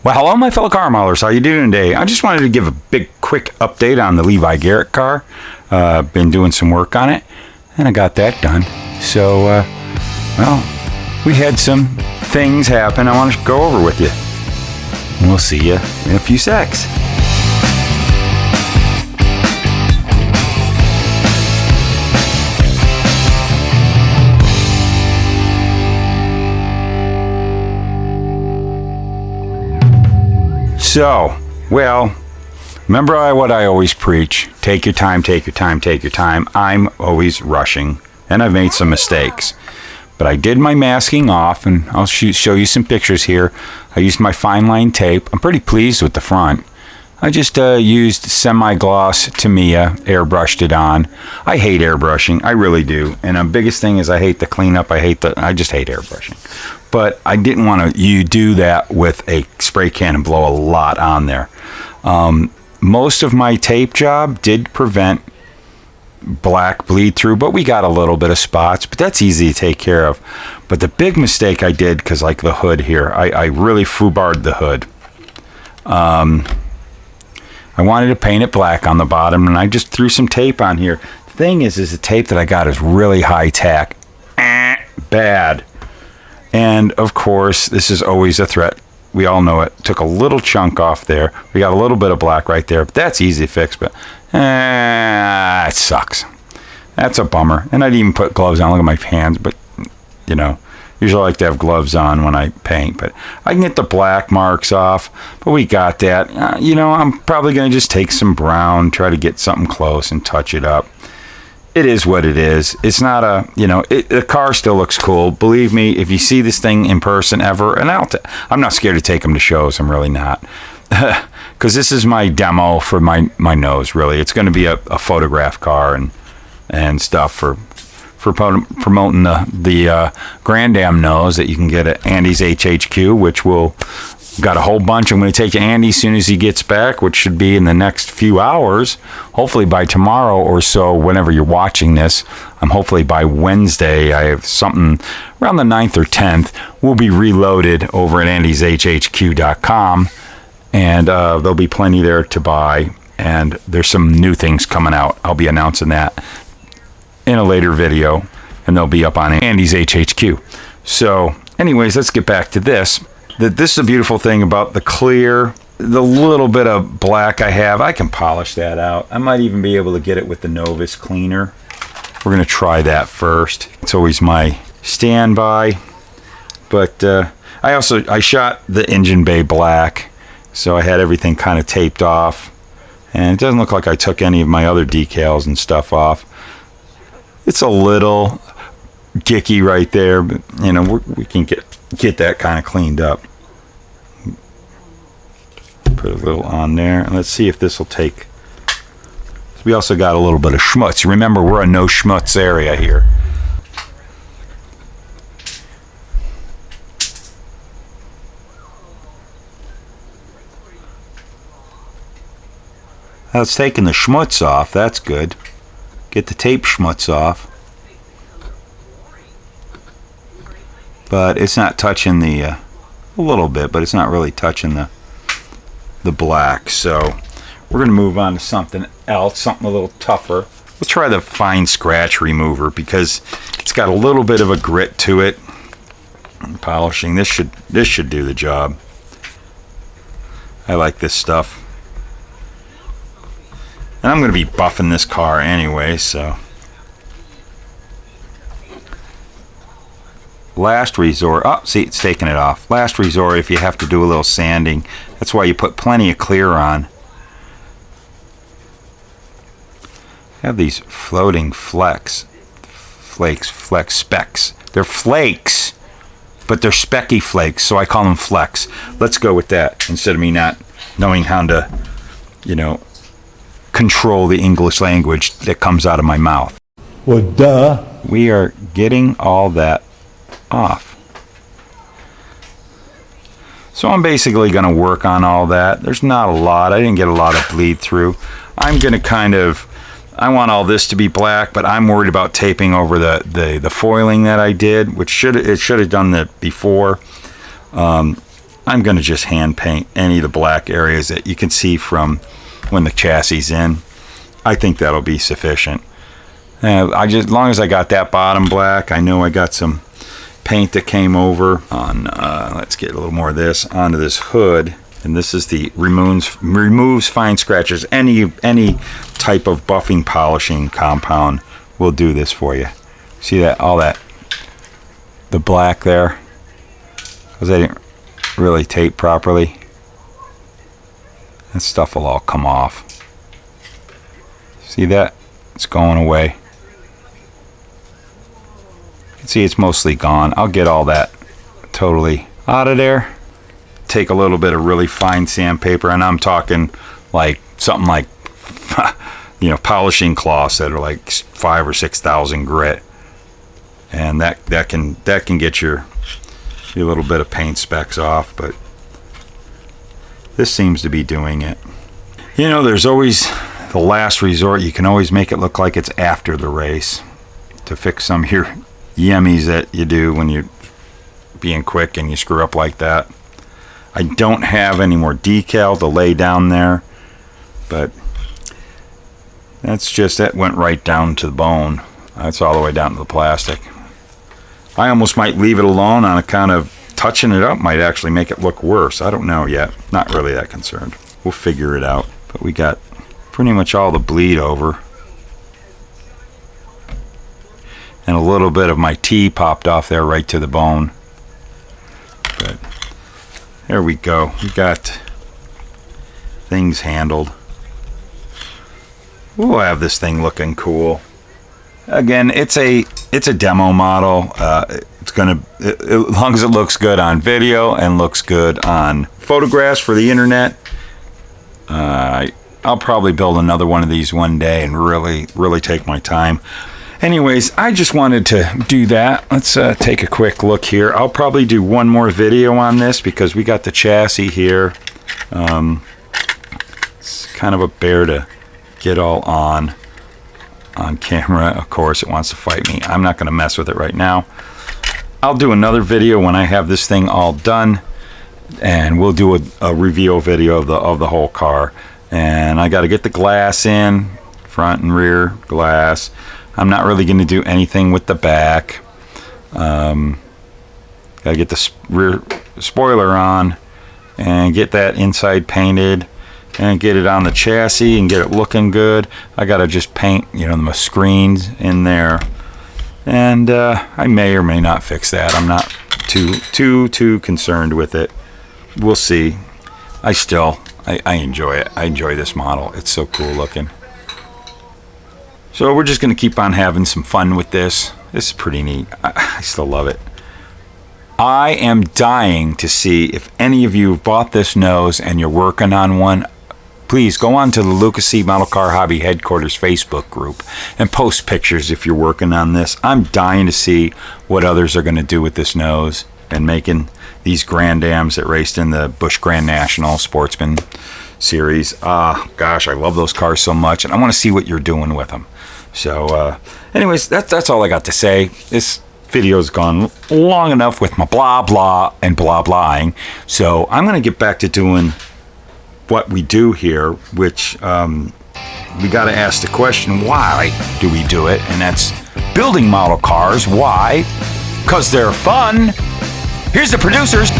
Well, hello, my fellow car modelers. How you doing today? I just wanted to give a big, quick update on the Levi Garrett car. Been doing some work on it, and I got that done. So, well, we had some things happen I want to go over with you. We'll see you in a few secs. So, well, remember what I always preach. Take your time, take your time, take your time. I'm always rushing, and I've made some mistakes. But I did my masking off, and I'll show you some pictures here. I used my fine line tape. I'm pretty pleased with the front. I just used semi-gloss Tamiya, airbrushed it on. I hate airbrushing, I really do. And the biggest thing is I hate the cleanup. I just hate airbrushing. But I didn't want to do that with a spray can and blow a lot on there. Most of my tape job did prevent black bleed through, but we got a little bit of spots, but that's easy to take care of. But the big mistake I did, because like the hood here, I really foobarred the hood. I wanted to paint it black on the bottom, and I just threw some tape on here. The thing is the tape that I got is really high tack. Bad. And of course, this is always a threat. We all know it. Took a little chunk off there. We got a little bit of black right there, but that's easy to fix, but it sucks. That's a bummer. And I didn't even put gloves on. Look at my hands, but you know, usually I like to have gloves on when I paint, but I can get the black marks off, but we got that. You know, I'm probably going to just take some brown, try to get something close and touch it up. It is what it is. It's not a, you know, the car still looks cool. Believe me, if you see this thing in person ever, and I'm not scared to take them to shows. I'm really not. Because this is my demo for my nose, really. It's going to be a photograph car and stuff for promoting the Grand Am nose that you can get at Andy's HHQ, which will got a whole bunch. I'm going to take to Andy as soon as he gets back, which should be in the next few hours, hopefully by tomorrow or so, whenever you're watching this. Hopefully by Wednesday, I have something around the 9th or 10th, will be reloaded over at andyshhq.com, and there'll be plenty there to buy, and there's some new things coming out. I'll be announcing that in a later video, and they'll be up on Andy's HHQ. So anyways, let's get back to this. This is a beautiful thing about the clear, the little bit of black I have. I can polish that out. I might even be able to get it with the Novus cleaner. We're going to try that first. It's always my standby. But I shot the engine bay black, so I had everything kind of taped off. And it doesn't look like I took any of my other decals and stuff off. It's a little gicky right there, but you know, we can get that kind of cleaned up. Put a little on there, and let's see if this will take. We also got a little bit of schmutz. Remember, we're a no schmutz area here. That's taking the schmutz off. That's good. Get the tape schmutz off. But it's not touching the a little bit, but it's not really touching the black. So we're going to move on to something else, something a little tougher. We'll try the fine scratch remover because it's got a little bit of a grit to it. Polishing this should do the job. I like this stuff, and I'm going to be buffing this car anyway, so. Last resort. Oh, see, it's taking it off. Last resort if you have to do a little sanding. That's why you put plenty of clear on. I have these floating specks. They're flakes, but they're specky flakes, so I call them flecks. Let's go with that instead of me not knowing how to, you know, control the English language that comes out of my mouth. Well, duh. We are getting all that off. So I'm basically going to work on all that. There's not a lot. I didn't get a lot of bleed through. I'm going to I want all this to be black, but I'm worried about taping over the foiling that I did, which should have done that before. I'm going to just hand paint any of the black areas that you can see from when the chassis is in. I think that'll be sufficient. As long as I got that bottom black, I know I got some paint that came over on, let's get a little more of this, onto this hood. And this is the removes fine scratches. Any type of buffing polishing compound will do this for you. See that, all that, the black there, because I didn't really tape properly. That stuff will all come off. See that? It's going away. You can see it's mostly gone. I'll get all that totally out of there. Take a little bit of really fine sandpaper, and I'm talking like something like you know, polishing cloths that are like 5,000 or 6,000 grit, and that can get your little bit of paint specks off. But this seems to be doing it. You know, there's always the last resort. You can always make it look like it's after the race to fix some of your yummies that you do when you're being quick and you screw up like that. I don't have any more decal to lay down there, but that went right down to the bone. That's all the way down to the plastic. I almost might leave it alone on account of touching it up might actually make it look worse. I don't know yet. Not really that concerned. We'll figure it out. But we got pretty much all the bleed over. And a little bit of my tea popped off there right to the bone. But there we go. We got things handled. We'll have this thing looking cool. Again, it's a demo model. It's gonna, as long as it looks good on video and looks good on photographs for the internet. I'll probably build another one of these one day and really take my time. Anyways, I just wanted to do that. Let's take a quick look here. I'll probably do one more video on this because we got the chassis here. It's kind of a bear to get all on camera. Of course, it wants to fight me. I'm not going to mess with it right now. I'll do another video when I have this thing all done, and we'll do a review video of the whole car. And I got to get the glass in, front and rear glass. I'm not really going to do anything with the back. Got to get the rear spoiler on and get that inside painted and get it on the chassis and get it looking good. I got to just paint, you know, the screens in there. And I may or may not fix that. I'm not too concerned with it. We'll see. I enjoy it. I enjoy this model. It's so cool looking. So we're just going to keep on having some fun with this. This is pretty neat. I still love it. I am dying to see if any of you have bought this nose and you're working on one. Please go on to the Lucas C. Model Car Hobby Headquarters Facebook group and post pictures if you're working on this. I'm dying to see what others are going to do with this nose and making these Grand Dams that raced in the Busch Grand National Sportsman Series. Gosh, I love those cars so much, and I want to see what you're doing with them. So, anyways, that's all I got to say. This video's gone long enough with my blah blah and blah blahing. So I'm going to get back to doing what we do here, which we got to ask the question, why do we do it? And that's building model cars. Why? Because they're fun. Here's the producers.